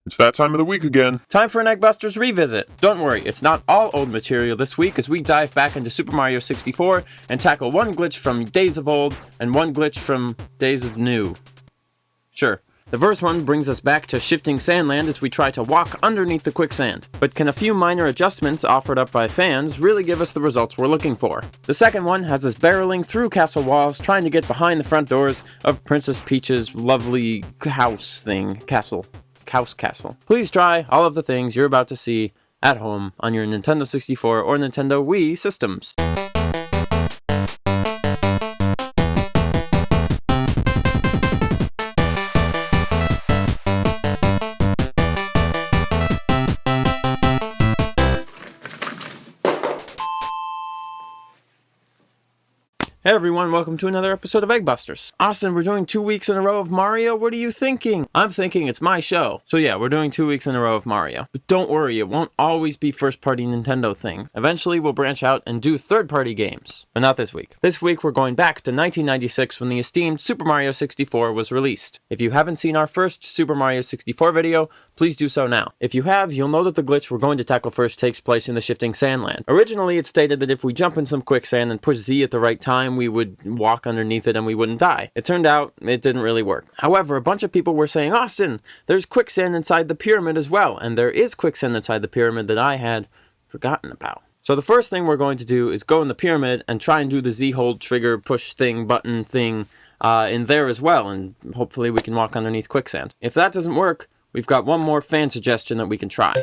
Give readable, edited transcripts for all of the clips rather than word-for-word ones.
It's that time of the week again. Time for an Eggbusters revisit. Don't worry, it's not all old material this week as we dive back into Super Mario 64 and tackle one glitch from Days of Old and one glitch from Days of New. Sure. The first one brings us back to Shifting Sandland as we try to walk underneath the quicksand. But can a few minor adjustments offered up by fans really give us the results we're looking for? The second one has us barreling through castle walls trying to get behind the front doors of Princess Peach's lovely house thing. Castle. Please try all of the things you're about to see at home on your Nintendo 64 or Nintendo Wii systems. Hey everyone, welcome to another episode of Eggbusters. Austin, we're doing 2 weeks in a row of Mario? What are you thinking? I'm thinking it's my show. So yeah, we're doing 2 weeks in a row of Mario. But don't worry, it won't always be first-party Nintendo things. Eventually we'll branch out and do third-party games. But not this week. This week we're going back to 1996 when the esteemed Super Mario 64 was released. If you haven't seen our first Super Mario 64 video, please do so now. If you have, you'll know that the glitch we're going to tackle first takes place in the Shifting Sandland. Originally, it stated that if we jump in some quicksand and push Z at the right time, we would walk underneath it and we wouldn't die. It turned out it didn't really work. However, a bunch of people were saying, Austin, there's quicksand inside the pyramid as well. And there is quicksand inside the pyramid that I had forgotten about. So the first thing we're going to do is go in the pyramid and try and do the Z hold trigger push thing, button thing in there as well. And hopefully we can walk underneath quicksand. If that doesn't work, we've got one more fan suggestion that we can try.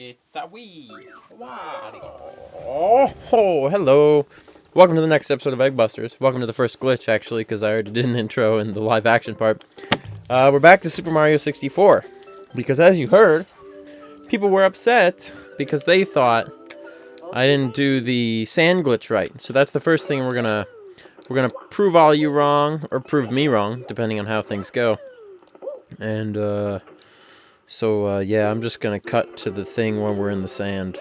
It's a wee Wario. Oh, hello. Welcome to the next episode of Eggbusters. Welcome to the first glitch, actually, because I already did an intro in the live action part. We're back to Super Mario 64. Because as you heard, people were upset because they thought I didn't do the sand glitch right. So that's the first thing we're gonna prove all you wrong, or prove me wrong, depending on how things go. And, So, yeah, I'm just gonna cut to the thing when we're in the sand.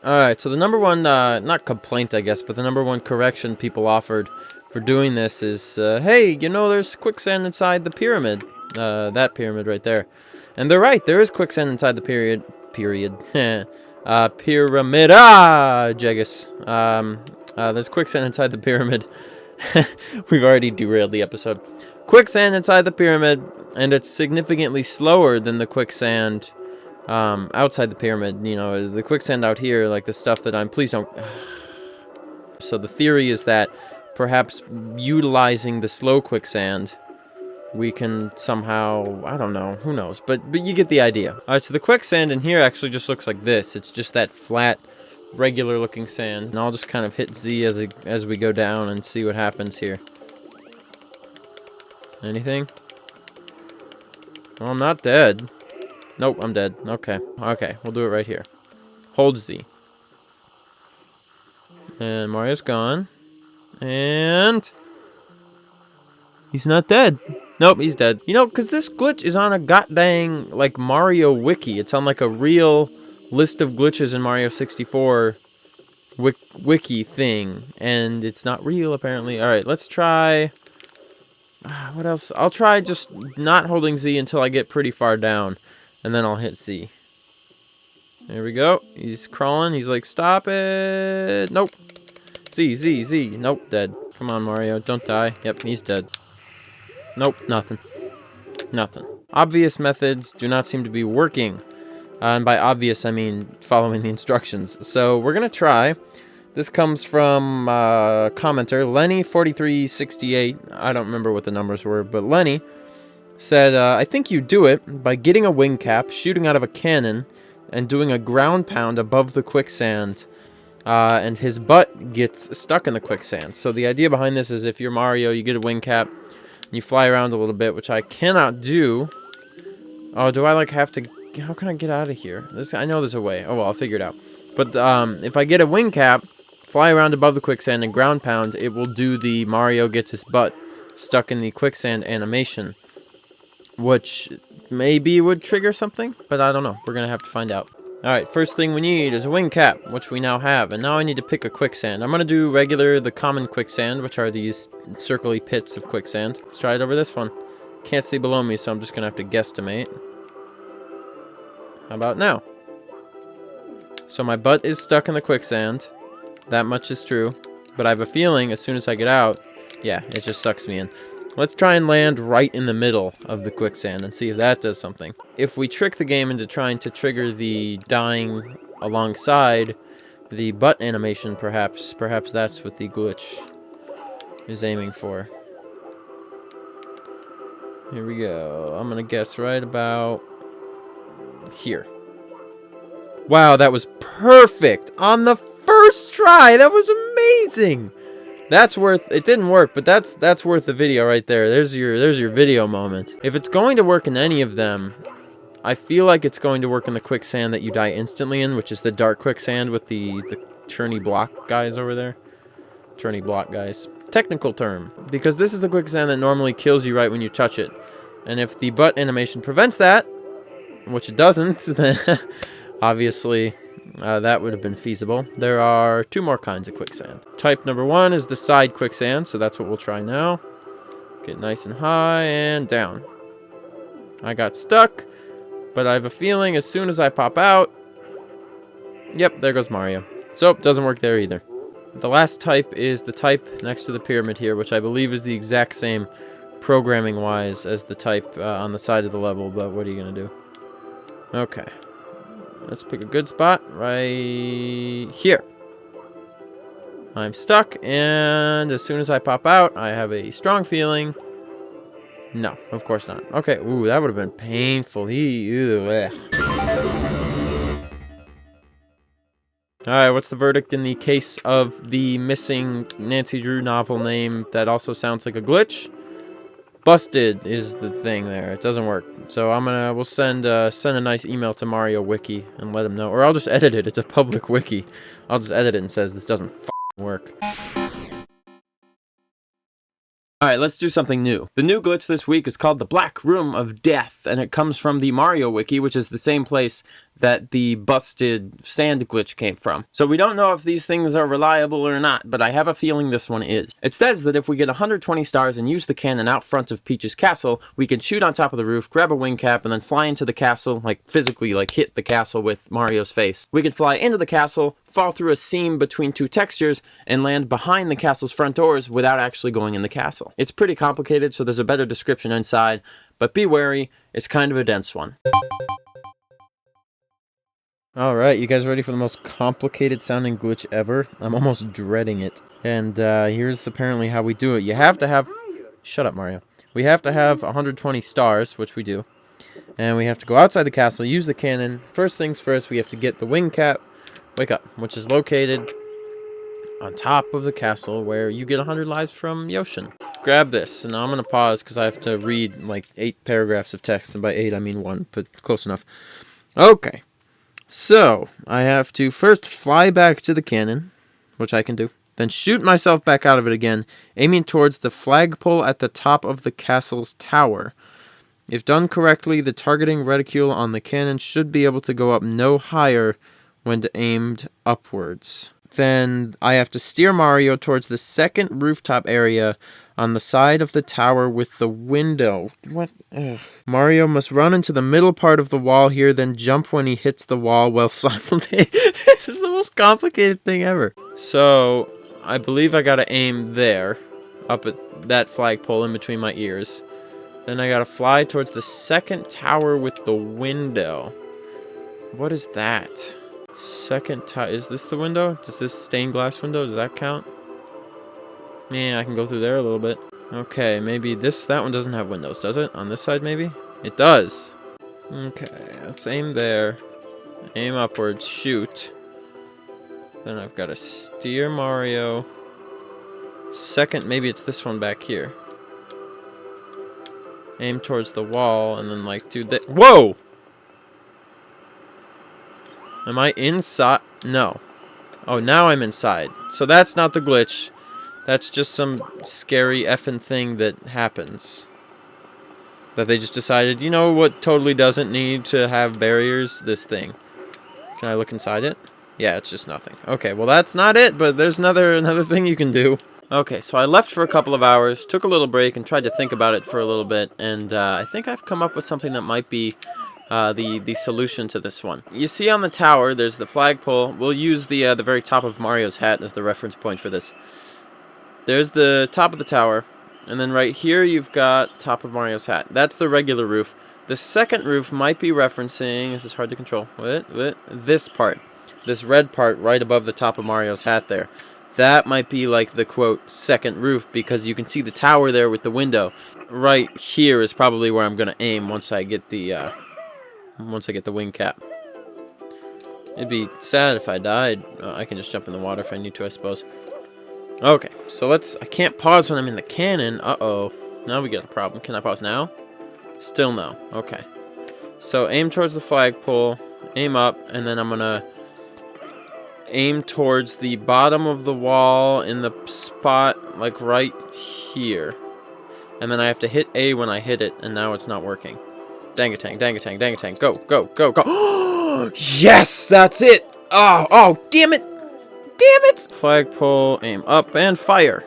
Alright, so the number one, not complaint, I guess, but the number one correction people offered for doing this is, hey, you know, there's quicksand inside the pyramid. That pyramid right there. And they're right, there is quicksand inside the pyramid. Pyramid. Jegus. There's quicksand inside the pyramid. We've already derailed the episode. Quicksand inside the pyramid, and it's significantly slower than the quicksand outside the pyramid. You know, the quicksand out here, like the stuff that please don't. So the theory is that perhaps utilizing the slow quicksand, we can somehow, I don't know, who knows, but you get the idea. Alright, so the quicksand in here actually just looks like this. It's just that flat, regular looking sand. And I'll just kind of hit Z as we go down and see what happens here. Anything? Well, I'm not dead. Nope, I'm dead. Okay, we'll do it right here. Hold Z. And Mario's gone. And he's not dead. Nope, he's dead. You know, because this glitch is on a goddamn, like, Mario wiki. It's on, like, a real list of glitches in Mario 64 wiki thing. And it's not real, apparently. Alright, let's try... what else? I'll try just not holding Z until I get pretty far down. And then I'll hit Z. There we go. He's crawling. He's like, stop it. Nope. Z. Nope, dead. Come on, Mario. Don't die. Yep, he's dead. Nope, nothing. Obvious methods do not seem to be working. And by obvious, I mean following the instructions. So we're going to try. This comes from commenter Lenny4368. I don't remember what the numbers were, but Lenny said, I think you do it by getting a wing cap, shooting out of a cannon, and doing a ground pound above the quicksand. And his butt gets stuck in the quicksand. So the idea behind this is if you're Mario, you get a wing cap, and you fly around a little bit, which I cannot do. Oh, do I like have to... How can I get out of here? I know there's a way. Oh, well, I'll figure it out. But if I get a wing cap, fly around above the quicksand and ground pound, it will do the Mario gets his butt stuck in the quicksand animation, which maybe would trigger something, but I don't know. We're going to have to find out. Alright, first thing we need is a wing cap, which we now have, and now I need to pick a quicksand. I'm gonna do the common quicksand, which are these circly pits of quicksand. Let's try it over this one. Can't see below me, so I'm just gonna have to guesstimate. How about now? So my butt is stuck in the quicksand. That much is true. But I have a feeling as soon as I get out, yeah, it just sucks me in. Let's try and land right in the middle of the quicksand and see if that does something. If we trick the game into trying to trigger the dying alongside the butt animation, perhaps that's what the glitch is aiming for. Here we go. I'm gonna guess right about here. Wow, that was perfect on the first try. That was amazing. That's worth, it didn't work, but that's worth the video right there. There's your video moment. If it's going to work in any of them, I feel like it's going to work in the quicksand that you die instantly in, which is the dark quicksand with the churny block guys over there. Churny block guys. Technical term. Because this is a quicksand that normally kills you right when you touch it. And if the butt animation prevents that, which it doesn't, then obviously that would have been feasible. There are two more kinds of quicksand. Type number 1 is the side quicksand, so that's what we'll try now. Get nice and high and down. I got stuck, but I have a feeling as soon as I pop out, yep, there goes Mario. So, doesn't work there either. The last type is the type next to the pyramid here, which I believe is the exact same programming-wise as the type on the side of the level, but what are you going to do? Okay. Let's pick a good spot right here. I'm stuck, and as soon as I pop out, I have a strong feeling. No, of course not. Okay, ooh, that would have been painful. Alright, what's the verdict in the case of the missing Nancy Drew novel name that also sounds like a glitch? Busted is the thing there. It doesn't work. So we'll send a nice email to Mario Wiki and let him know. Or I'll just edit it. It's a public wiki. I'll just edit it and says this doesn't work. Alright, let's do something new. The new glitch this week is called the Black Room of Death, and it comes from the Mario Wiki, which is the same place that the busted sand glitch came from. So we don't know if these things are reliable or not, but I have a feeling this one is. It says that if we get 120 stars and use the cannon out front of Peach's castle, we can shoot on top of the roof, grab a wing cap, and then fly into the castle, like physically, like hit the castle with Mario's face. We can fly into the castle, fall through a seam between two textures, and land behind the castle's front doors without actually going in the castle. It's pretty complicated, so there's a better description inside, but be wary, it's kind of a dense one. Alright, you guys ready for the most complicated sounding glitch ever? I'm almost dreading it. And here's apparently how we do it. You have to have... Shut up, Mario. We have to have 120 stars, which we do. And we have to go outside the castle, use the cannon. First things first, we have to get the wing cap, wake up, which is located on top of the castle where you get 100 lives from Yoshin. Grab this, and now I'm going to pause because I have to read like 8 paragraphs of text, and by 8 I mean 1, but close enough. Okay. So, I have to first fly back to the cannon, which I can do, then shoot myself back out of it again, aiming towards the flagpole at the top of the castle's tower. If done correctly, the targeting reticule on the cannon should be able to go up no higher when aimed upwards. Then I have to steer Mario towards the second rooftop area on the side of the tower with the window. What? Ugh. Mario must run into the middle part of the wall here, then jump when he hits the wall while simultaneously... This is the most complicated thing ever. So, I believe I gotta aim there, up at that flagpole in between my ears. Then I gotta fly towards the second tower with the window. What is that? Second tower. Is this the window? Does this stained glass window, does that count? Yeah, I can go through there a little bit. Okay, maybe that one doesn't have windows, does it? On this side, maybe? It does. Okay, let's aim there. Aim upwards, shoot. Then I've got to steer Mario. Second, maybe it's this one back here. Aim towards the wall, and then, like, do that. Whoa! Am I inside? No. Oh, now I'm inside. So that's not the glitch. That's just some scary effing thing that happens. That they just decided, you know what totally doesn't need to have barriers? This thing. Can I look inside it? Yeah, it's just nothing. Okay, well that's not it, but there's another thing you can do. Okay, so I left for a couple of hours, took a little break, and tried to think about it for a little bit, and I think I've come up with something that might be the solution to this one. You see on the tower, there's the flagpole. We'll use the very top of Mario's hat as the reference point for this. There's the top of the tower, and then right here you've got top of Mario's hat. That's the regular roof. The second roof might be referencing, this is hard to control, this part. This red part right above the top of Mario's hat there. That might be like the, quote, second roof, because you can see the tower there with the window. Right here is probably where I'm going to aim once I get the wing cap. It'd be sad if I died. I can just jump in the water if I need to, I suppose. Okay, so I can't pause when I'm in the cannon. Uh-oh. Now we got a problem. Can I pause now? Still no. Okay. So aim towards the flagpole, aim up, and then I'm going to aim towards the bottom of the wall in the spot, like right here. And then I have to hit A when I hit it, and now it's not working. Dang-a-tang, dang-a-tang, dang-a-tang. Go, go, go, go. Yes! That's it! Oh, damn it! Damn it! Flagpole, aim up, and fire.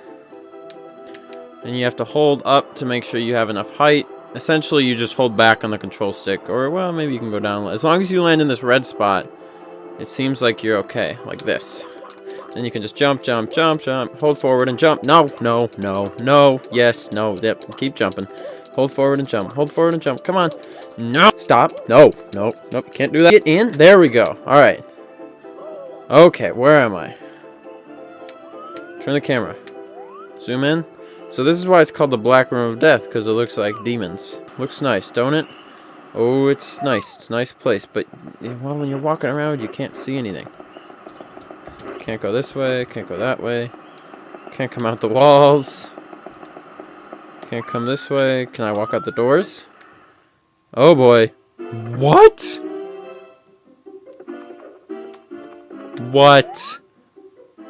And you have to hold up to make sure you have enough height. Essentially, you just hold back on the control stick. Or, well, maybe you can go down. As long as you land in this red spot, it seems like you're okay, like this. Then you can just jump, jump, jump, jump, hold forward and jump. No, no, no, no, yes, no, yep, keep jumping. Hold forward and jump, hold forward and jump, come on. No, stop, no, no, nope, can't do that. Get in, there we go, alright. Okay, where am I? Turn the camera. Zoom in. So this is why it's called the Black Room of Death, because it looks like demons. Looks nice, don't it? Oh, it's nice. It's a nice place, but well, when you're walking around, you can't see anything. Can't go this way, can't go that way. Can't come out the walls. Can't come this way. Can I walk out the doors? Oh boy. What? What?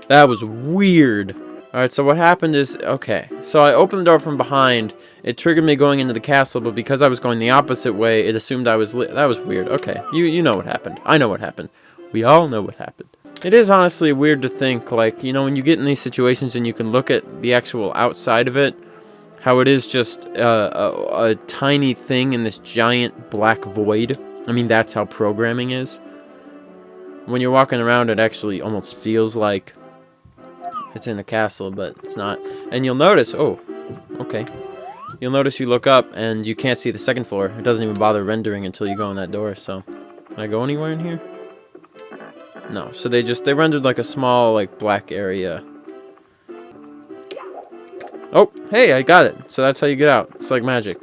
That was weird. Alright, so what happened is, okay, so I opened the door from behind. It triggered me going into the castle, but because I was going the opposite way, it assumed I was that was weird. Okay, you know what happened. I know what happened. We all know what happened. It is honestly weird to think, like, you know, when you get in these situations and you can look at the actual outside of it, how it is just a tiny thing in this giant black void. I mean, that's how programming is. When you're walking around, it actually almost feels like it's in a castle, but it's not. And you'll notice, oh, okay. You'll notice you look up and you can't see the second floor. It doesn't even bother rendering until you go in that door, so. Can I go anywhere in here? No, so they rendered like a small, like, black area. Oh, hey, I got it. So that's how you get out. It's like magic.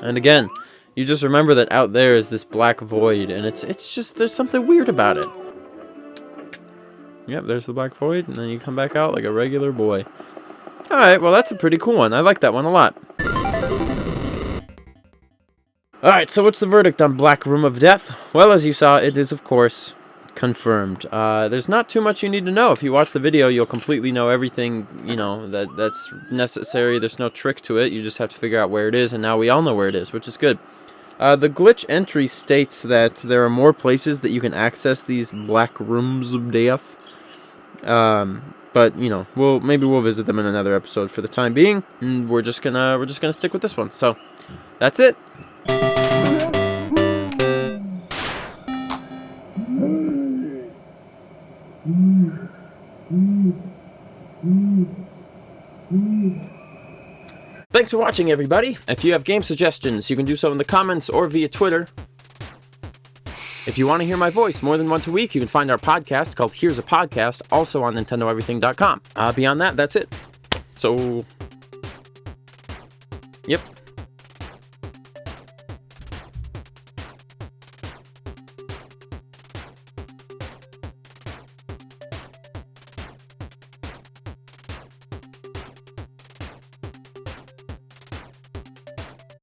And again, you just remember that out there is this black void, and it's just, there's something weird about it. Yep, there's the black void, and then you come back out like a regular boy. Alright, well that's a pretty cool one. I like that one a lot. Alright, so what's the verdict on Black Room of Death? Well, as you saw, it is, of course, confirmed. There's not too much you need to know. If you watch the video, you'll completely know everything, you know, that's necessary. There's no trick to it. You just have to figure out where it is, and now we all know where it is, which is good. The glitch entry states that there are more places that you can access these Black Rooms of Death. But you know, maybe we'll visit them in another episode. For the time being, we're just gonna stick with this one. So that's it. Thanks for watching, everybody. If you have game suggestions, you can do so in the comments or via Twitter. If you want to hear my voice more than once a week, you can find our podcast called Here's a Podcast, also on NintendoEverything.com. Beyond that, that's it. So, yep.